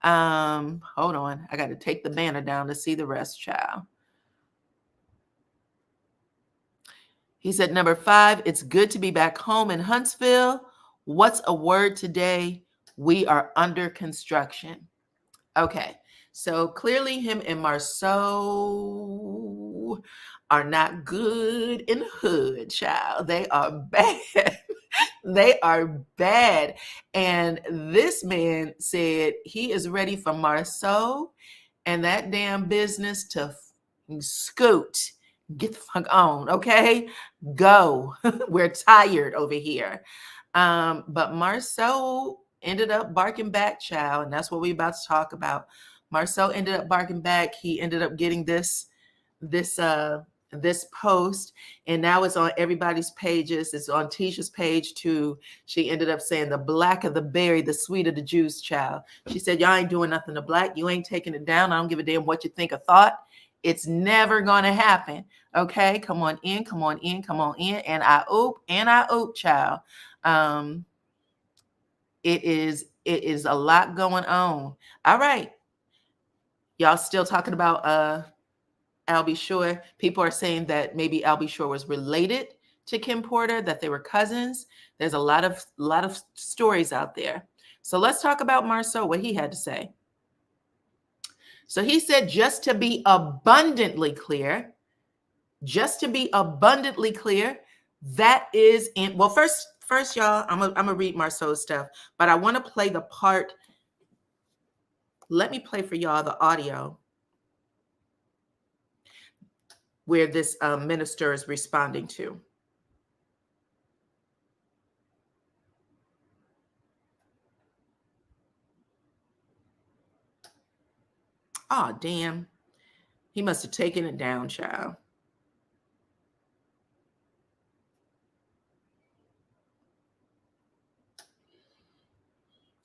Hold on. I got to take the banner down to see the rest, child. He said, number 5, it's good to be back home in Huntsville. What's a word today? We are under construction. Okay. So clearly him and Marsau are not good in the hood, child. They are bad. They are bad. And this man said he is ready for Marsau and that damn business to scoot. Get the fuck on, okay? Go. We're tired over here. But Marcel ended up barking back, child, and that's what we're about to talk about. Marcel ended up barking back. He ended up getting this post, and now it's on everybody's pages. It's on Tisha's page too. She ended up saying, the blacker the berry, the sweeter the juice, child. She said, y'all ain't doing nothing to black. You ain't taking it down. I don't give a damn what you think or thought. It's never going to happen. Okay, come on in, come on in, come on in. And I oop, child. It is a lot going on. All right. Y'all still talking about Albie Shore. People are saying that maybe Albie Shore was related to Kim Porter, that they were cousins. There's a lot of stories out there. So let's talk about Marsau, what he had to say. So he said, just to be abundantly clear, that is in, well, first, y'all, I'm gonna read Marsau's stuff, but I want to play the part. Let me play for y'all the audio where this minister is responding to. Oh, damn. He must have taken it down, child.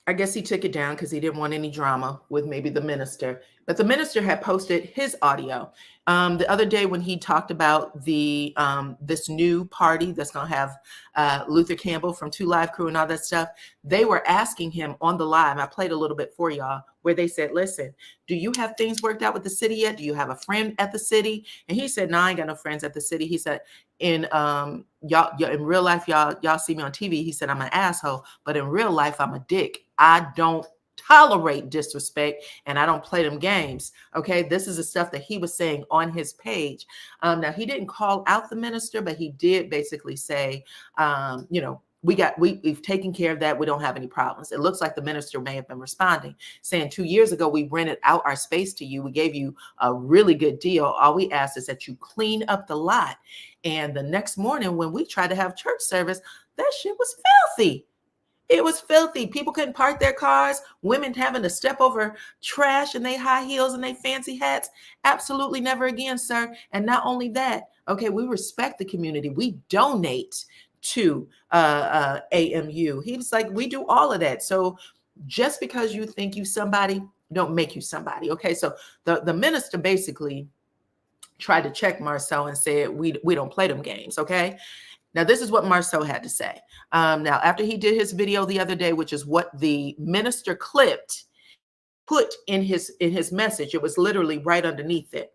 I guess he took it down because he didn't want any drama with maybe the minister. But the minister had posted his audio the other day when he talked about the this new party that's going to have Luther Campbell from 2 Live Crew and all that stuff. They were asking him on the live. I played a little bit for y'all where they said, listen, do you have things worked out with the city yet? Do you have a friend at the city? And he said, no, I ain't got no friends at the city. He said, in in real life, y'all see me on TV. He said, I'm an asshole, but in real life, I'm a dick. I don't tolerate disrespect and I don't play them games. Okay. This is the stuff that he was saying on his page. Now he didn't call out the minister, but he did basically say, we've taken care of that. We don't have any problems. It looks like the minister may have been responding, saying 2 years ago, we rented out our space to you. We gave you a really good deal. All we asked is that you clean up the lot. And the next morning when we tried to have church service, that shit was filthy. It was filthy. People couldn't park their cars. Women having to step over trash in their high heels and their fancy hats. Absolutely never again, sir. And not only that, okay, we respect the community. We donate to AMU. He was like, we do all of that. So just because you think you somebody, don't make you somebody. Okay, so the minister basically tried to check Marsau and said, we don't play them games. Okay. Now, this is what Marsau had to say. Now, after he did his video the other day, which is what the minister clipped, put in his message, it was literally right underneath it.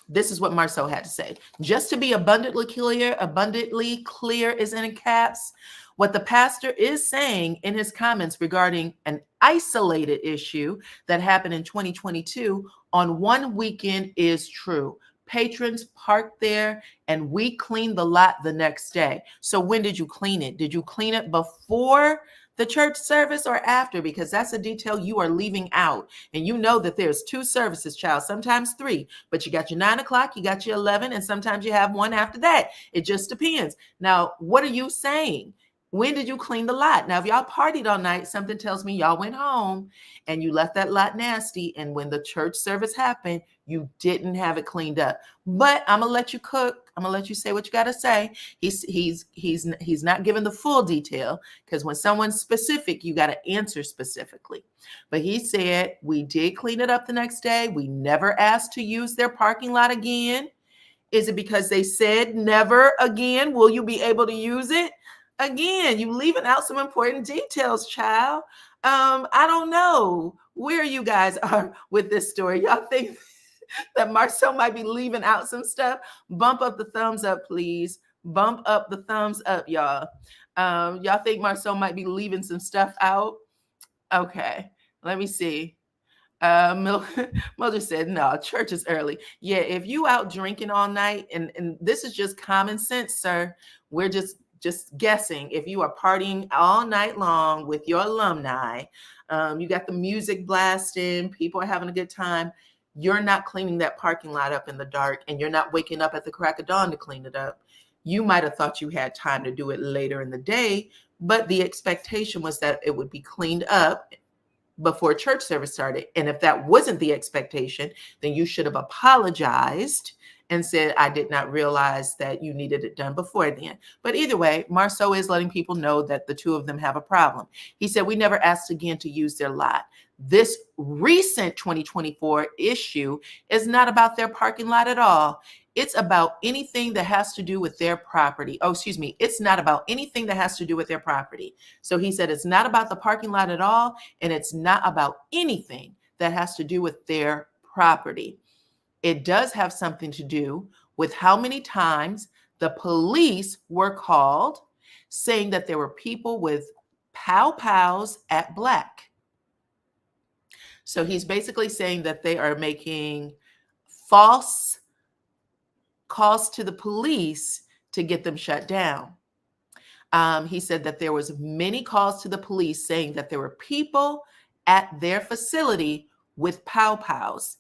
This is what Marsau had to say. Just to be abundantly clear is in caps. What the pastor is saying in his comments regarding an isolated issue that happened in 2022 on one weekend is true. Patrons parked there and we cleaned the lot the next day. So when did you clean it? Did you clean it before the church service or after? Because that's a detail you are leaving out. And you know that there's 2 services, child, sometimes 3, but you got your 9 o'clock, you got your 11, and sometimes you have one after that. It just depends. Now, what are you saying? When did you clean the lot? Now, if y'all partied all night, something tells me y'all went home and you left that lot nasty. And when the church service happened, you didn't have it cleaned up. But I'm gonna let you cook. I'm gonna let you say what you gotta say. He's not giving the full detail, because when someone's specific, you gotta answer specifically. But he said we did clean it up the next day. We never asked to use their parking lot again. Is it because they said never again will you be able to use it? Again, you leaving out some important details, child. I don't know where you guys are with this story. Y'all think that Marcel might be leaving out some stuff? Bump up the thumbs up, please. Bump up the thumbs up, y'all. Y'all think Marcel might be leaving some stuff out? Okay, let me see. Mother said, no, church is early. Yeah, if you out drinking all night, and this is just common sense, sir. We're just guessing. If you are partying all night long with your alumni, you got the music blasting, people are having a good time, you're not cleaning that parking lot up in the dark, and you're not waking up at the crack of dawn to clean it up. You might have thought you had time to do it later in the day, but the expectation was that it would be cleaned up before church service started. And if that wasn't the expectation, then you should have apologized and said, I did not realize that you needed it done before then. But either way, Marsau is letting people know that the two of them have a problem. He said, we never asked again to use their lot. This recent 2024 issue is not about their parking lot at all. It's about anything that has to do with their property. Oh, excuse me. It's not about anything that has to do with their property. So he said, it's not about the parking lot at all. And it's not about anything that has to do with their property. It does have something to do with how many times the police were called saying that there were people with pow-pows at Black. So he's basically saying that they are making false calls to the police to get them shut down. He said that there was many calls to the police saying that there were people at their facility with pow-pows.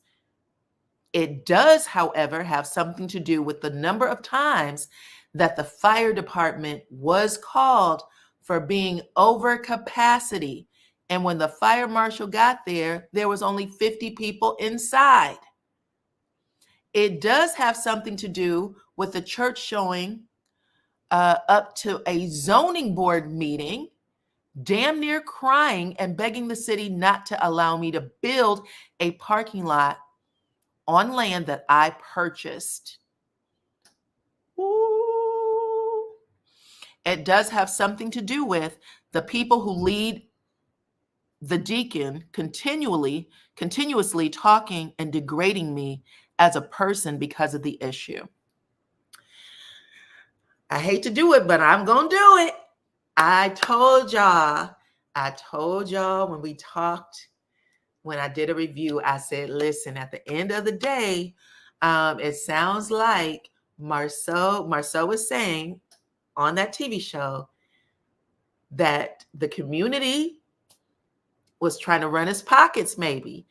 It does, however, have something to do with the number of times that the fire department was called for being over capacity. And when the fire marshal got there, there was only 50 people inside. It does have something to do with the church showing up to a zoning board meeting, damn near crying and begging the city not to allow me to build a parking lot on land that I purchased. Ooh. It does have something to do with the people who lead the deacon continuously talking and degrading me as a person because of the issue. I hate to do it, but I'm going to do it. I told y'all when we talked, when I did a review, I said, listen, at the end of the day, it sounds like Marcel was saying on that TV show that the community was trying to run his pockets, maybe.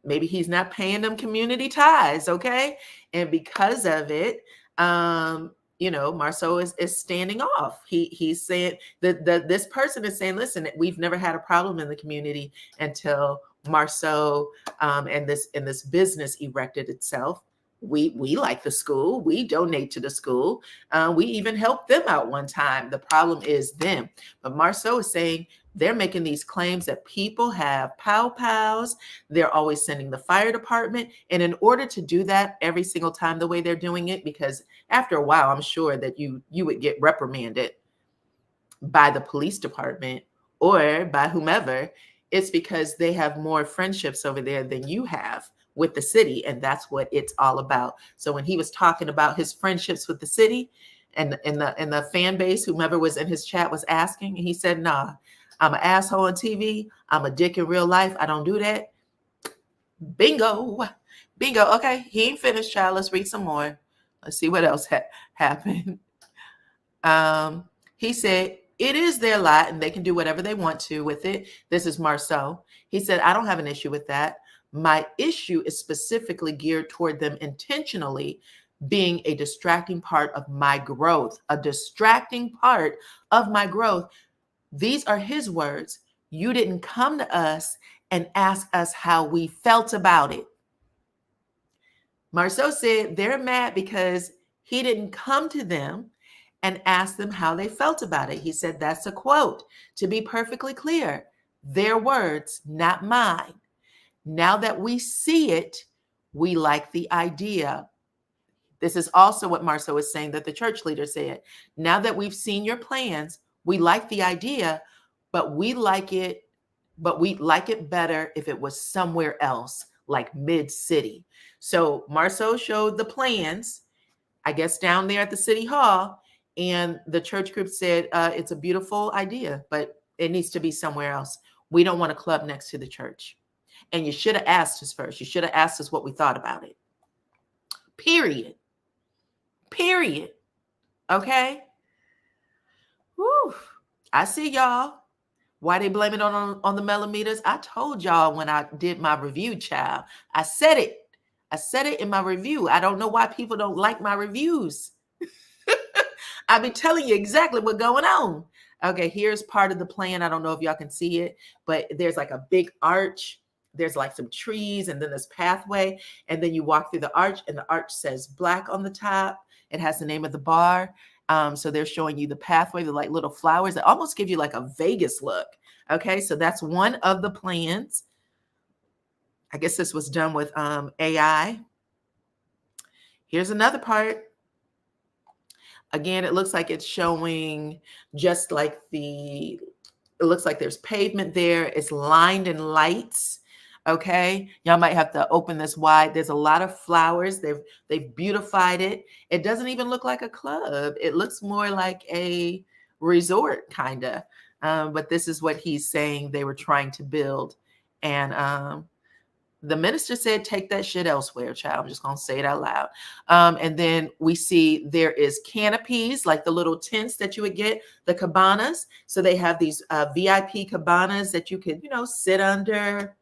Maybe he's not paying them community ties, okay? And because of it, Marsau is standing off. He's saying that this person is saying, listen, we've never had a problem in the community until Marsau and this business erected itself. We like the school. We donate to the school. We even helped them out one time. The problem is them. But Marsau is saying they're making these claims that people have pow-pows. They're always sending the fire department. And in order to do that every single time the way they're doing it, because after a while, I'm sure that you would get reprimanded by the police department or by whomever, it's because they have more friendships over there than you have with the city. And that's what it's all about. So when he was talking about his friendships with the city and the fan base, whomever was in his chat was asking, and he said, nah, I'm an asshole on TV. I'm a dick in real life. I don't do that. Bingo. Okay, he ain't finished, child. Let's read some more. Let's see what else happened. He said, it is their lot and they can do whatever they want to with it. This is Marsau. He said, I don't have an issue with that. My issue is specifically geared toward them intentionally being a distracting part of my growth, These are his words. You didn't come to us and ask us how we felt about it. Marsau said they're mad because he didn't come to them and ask them how they felt about it. He said that's a quote. To be perfectly clear, their words, not mine. Now that we see it, we like the idea. This is also what Marsau is saying that the church leader said. Now that we've seen your plans, we like the idea, but we like it better if it was somewhere else, like mid-city. So Marsau showed the plans, I guess, down there at the city hall, and the church group said, it's a beautiful idea, but it needs to be somewhere else. We don't want a club next to the church. And you should have asked us first. You should have asked us what we thought about it. Period. Okay? Whew. I see y'all. Why they blame it on the millimeters? I told y'all when I did my review, child. I said it in my review. I don't know why people don't like my reviews. I'll be telling you exactly what's going on. Okay, here's part of the plan. I don't know if y'all can see it, but there's like a big arch. There's like some trees and then this pathway. And then you walk through the arch and the arch says Black on the top. It has the name of the bar. So they're showing you the pathway, the like little flowers that almost give you like a Vegas look. Okay, so that's one of the plans. I guess this was done with AI. Here's another part. Again, it looks like it's showing just like it looks like there's pavement there. It's lined in lights. Okay, y'all might have to open this wide. There's a lot of flowers. They've beautified it. It doesn't even look like a club. It looks more like a resort kind of. But this is what he's saying they were trying to build. And the minister said, take that shit elsewhere, child. I'm just going to say it out loud. And then we see there is canopies, like the little tents that you would get, the cabanas. So they have these VIP cabanas that you could, sit under.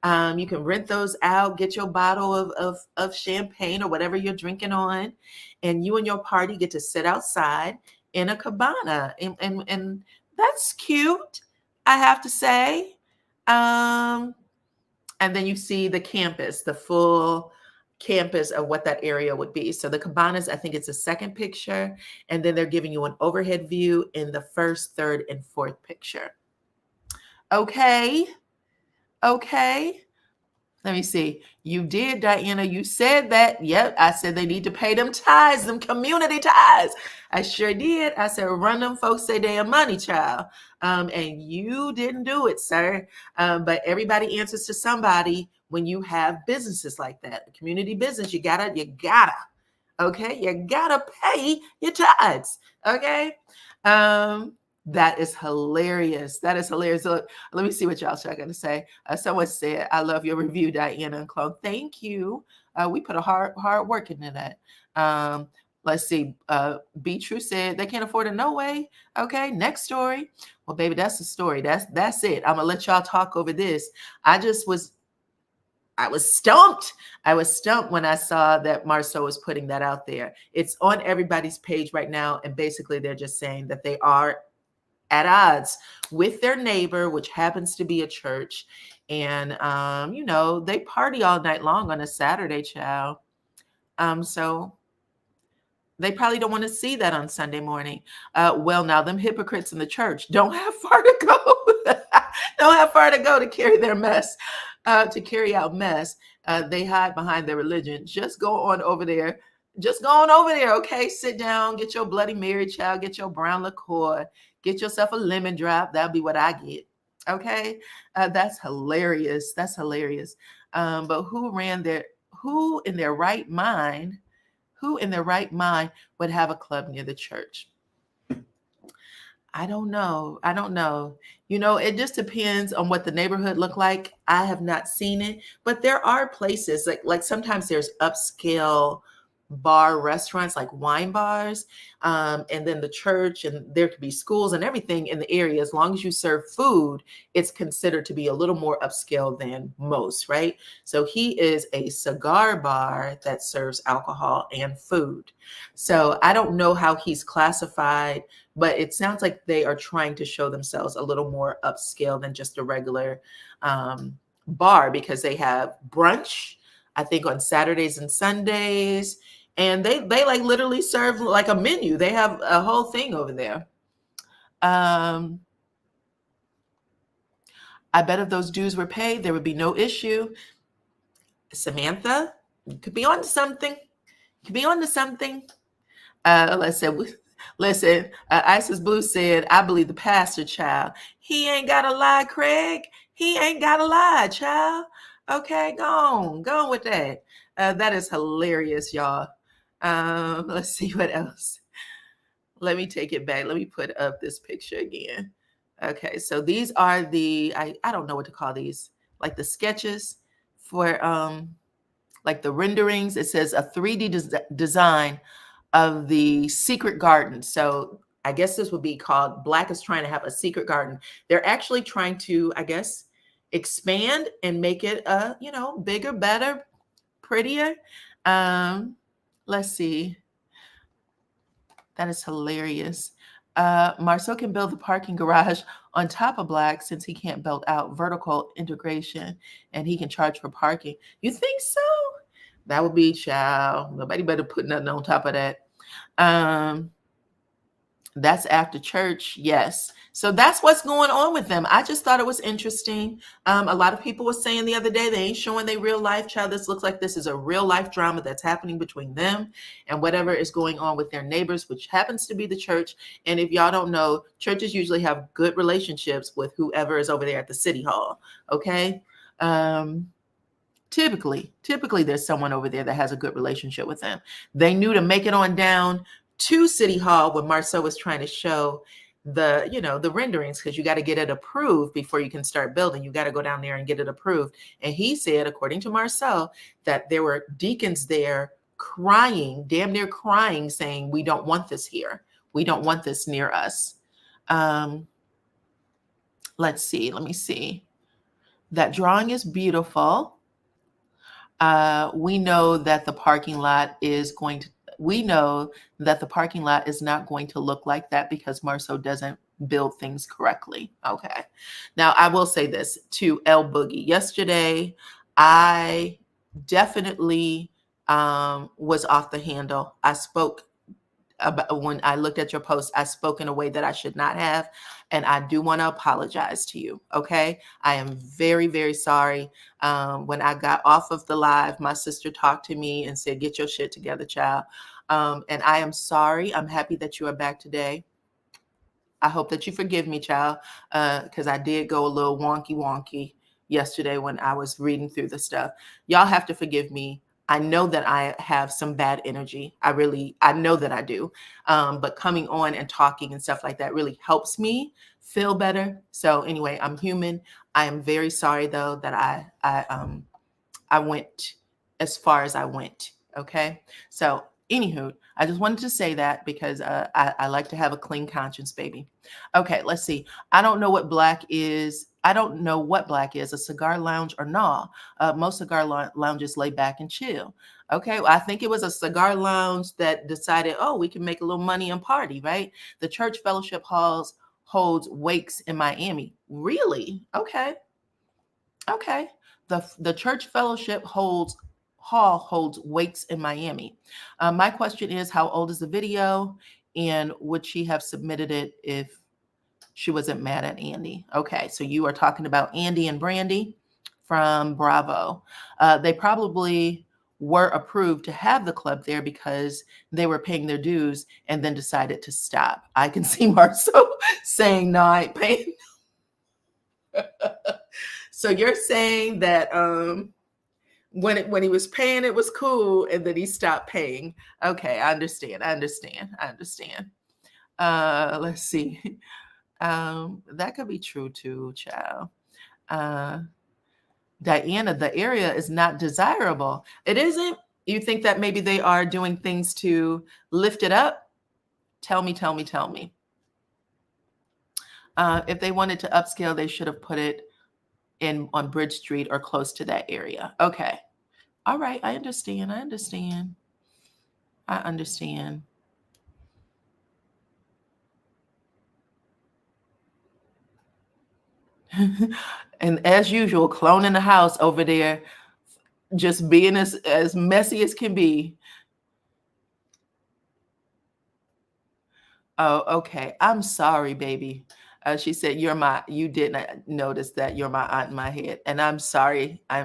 You can rent those out, get your bottle of champagne or whatever you're drinking on. And you and your party get to sit outside in a cabana. And that's cute, I have to say. And then you see the campus, the full campus of what that area would be. So the cabanas, I think it's the second picture. And then they're giving you an overhead view in the first, third, and fourth picture. Okay. Let me see. You did, Diana. You said that. Yep. I said they need to pay them tithes, them community tithes. I sure did. I said, run them folks say damn money, child. And you didn't do it, sir. But everybody answers to somebody when you have businesses like that. A community business, you gotta, okay? You gotta pay your tithes, okay? That is hilarious. That is hilarious. So let me see what y'all are going to say. Someone said, I love your review, Diana and Chloe. Thank you. We put a hard work into that. Let's see. Be True said they can't afford it. No way. Okay. Next story. Well, baby, that's the story. That's it. I'm going to let y'all talk over this. I was stumped. I was stumped when I saw that Marsau was putting that out there. It's on everybody's page right now. And basically they're just saying that they are at odds with their neighbor, which happens to be a church. And, they party all night long on a Saturday, child. So they probably don't want to see that on Sunday morning. Well, now them hypocrites in the church don't have far to go. Don't have far to go to carry their mess, to carry out mess. They hide behind their religion. Just go on over there. Okay? Sit down, get your Bloody Mary, child, get your brown liqueur. Get yourself a lemon drop. That'll be what I get. Okay. That's hilarious. That's hilarious. But who in their right mind would have a club near the church? I don't know. It just depends on what the neighborhood look like. I have not seen it, but there are places like sometimes there's upscale bar restaurants like wine bars, and then the church, and there could be schools and everything in the area. As long as you serve food, it's considered to be a little more upscale than most, right? So he is a cigar bar that serves alcohol and food. So I don't know how he's classified, but it sounds like they are trying to show themselves a little more upscale than just a regular bar, because they have brunch, I think, on Saturdays and Sundays. And they like literally serve like a menu. They have a whole thing over there. I bet if those dues were paid, there would be no issue. Samantha, you could be on to something. Listen, Isis Blue said, I believe the pastor, child. He ain't got to lie, Craig. He ain't got to lie, child. Okay, go on with that. That is hilarious, y'all. Let's see what else. Let me take it back. Let me put up this picture again. Okay, so these are I don't know what to call these, like the sketches for like the renderings. It says a 3D design of the secret garden. So I guess this would be called Black is trying to have a secret garden. They're actually trying to, I guess, expand and make it bigger, better, prettier. Let's see. That is hilarious. Marcel can build the parking garage on top of Black since he can't build out vertical integration and he can charge for parking. You think so? That would be child. Nobody better put nothing on top of that. That's after church. Yes. So that's what's going on with them. I just thought it was interesting. A lot of people were saying the other day, they ain't showing their real life. Child, this looks like this is a real life drama that's happening between them and whatever is going on with their neighbors, which happens to be the church. And if y'all don't know, churches usually have good relationships with whoever is over there at the city hall. Okay. Typically there's someone over there that has a good relationship with them. They knew to make it on down to City Hall when Marcel was trying to show the renderings, because you got to get it approved before you can start building. You got to go down there and get it approved. And he said, according to Marcel, that there were deacons there crying, damn near crying, saying, we don't want this here. We don't want this near us. Let's see. Let me see. That drawing is beautiful. We know that the parking lot is not going to look like that because Marsau doesn't build things correctly. Okay. Now I will say this to El Boogie. Yesterday, I definitely was off the handle. I spoke about, when I looked at your post, I spoke in a way that I should not have. And I do want to apologize to you. Okay. I am very, very sorry. When I got off of the live, my sister talked to me and said, get your shit together, child. And I am sorry. I'm happy that you are back today. I hope that you forgive me, child, because I did go a little wonky yesterday when I was reading through the stuff. Y'all have to forgive me. I know that I have some bad energy. I know that I do. But coming on and talking and stuff like that really helps me feel better. So anyway, I'm human. I am very sorry though that I went as far as I went. Okay. So anywho, I just wanted to say that because I like to have a clean conscience, baby. Okay, let's see. I don't know what Black is. I don't know what Black is, a cigar lounge or no. Most cigar lounges lay back and chill. Okay, well, I think it was a cigar lounge that decided, oh, we can make a little money and party, right? The church fellowship halls holds wakes in Miami. Really? Okay. Okay. The church fellowship hall holds wakes in Miami. My question is, how old is the video? And would she have submitted it if she wasn't mad at Andy? Okay, so you are talking about Andy and Brandy from Bravo. They probably were approved to have the club there because they were paying their dues and then decided to stop. I can see Marsau saying, no, I ain't paying. So you're saying that when he was paying, it was cool, and then he stopped paying. Okay, I understand. Let's see. That could be true too, child. Dyana, the area is not desirable. It isn't? You think that maybe they are doing things to lift it up? Tell me. If they wanted to upscale, they should have put it on Bridge Street or close to that area. Okay. All right. I understand. And as usual, clone in the house over there, just being as messy as can be. Oh, okay. I'm sorry, baby. She said, you didn't notice that you're my aunt in my head. And I'm sorry. I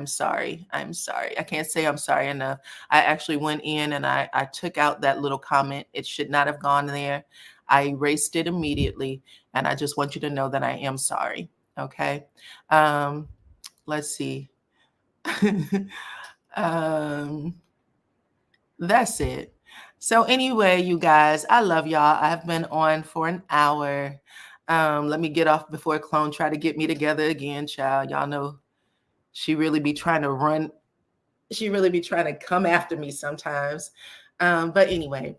can't say I'm sorry enough. I actually went in and I took out that little comment. It should not have gone there. I erased it immediately. And I just want you to know that I am sorry. Okay. Let's see. That's it. So anyway, you guys, I love y'all. I have been on for an hour. Let me get off before Clone try to get me together again, child. Y'all know she really be trying to run. She really be trying to come after me sometimes. But anyway,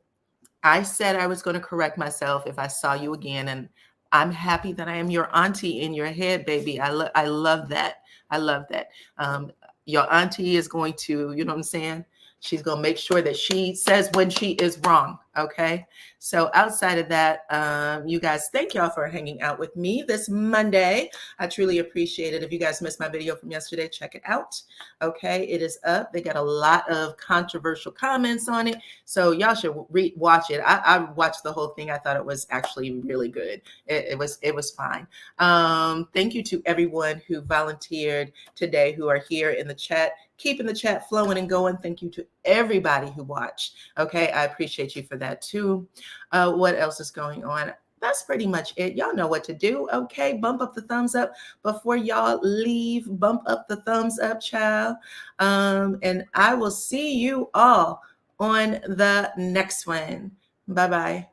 I said I was going to correct myself if I saw you again. And I'm happy that I am your auntie in your head, baby. I love that. Your auntie is going to, you know what I'm saying? She's going to make sure that she says when she is wrong. Okay. So outside of that, you guys, thank y'all for hanging out with me this Monday. I truly appreciate it. If you guys missed my video from yesterday, check it out. Okay. It is up. They got a lot of controversial comments on it. So y'all should watch it. I watched the whole thing. I thought it was actually really good. It was fine. Thank you to everyone who volunteered today, who are here in the chat, keeping the chat flowing and going. Thank you to everybody who watched. Okay, I appreciate you for that too. What else is going on? That's pretty much it. Y'all know what to do. Okay, bump up the thumbs up before y'all leave. Bump up the thumbs up, child. And I will see you all on the next one. Bye-bye.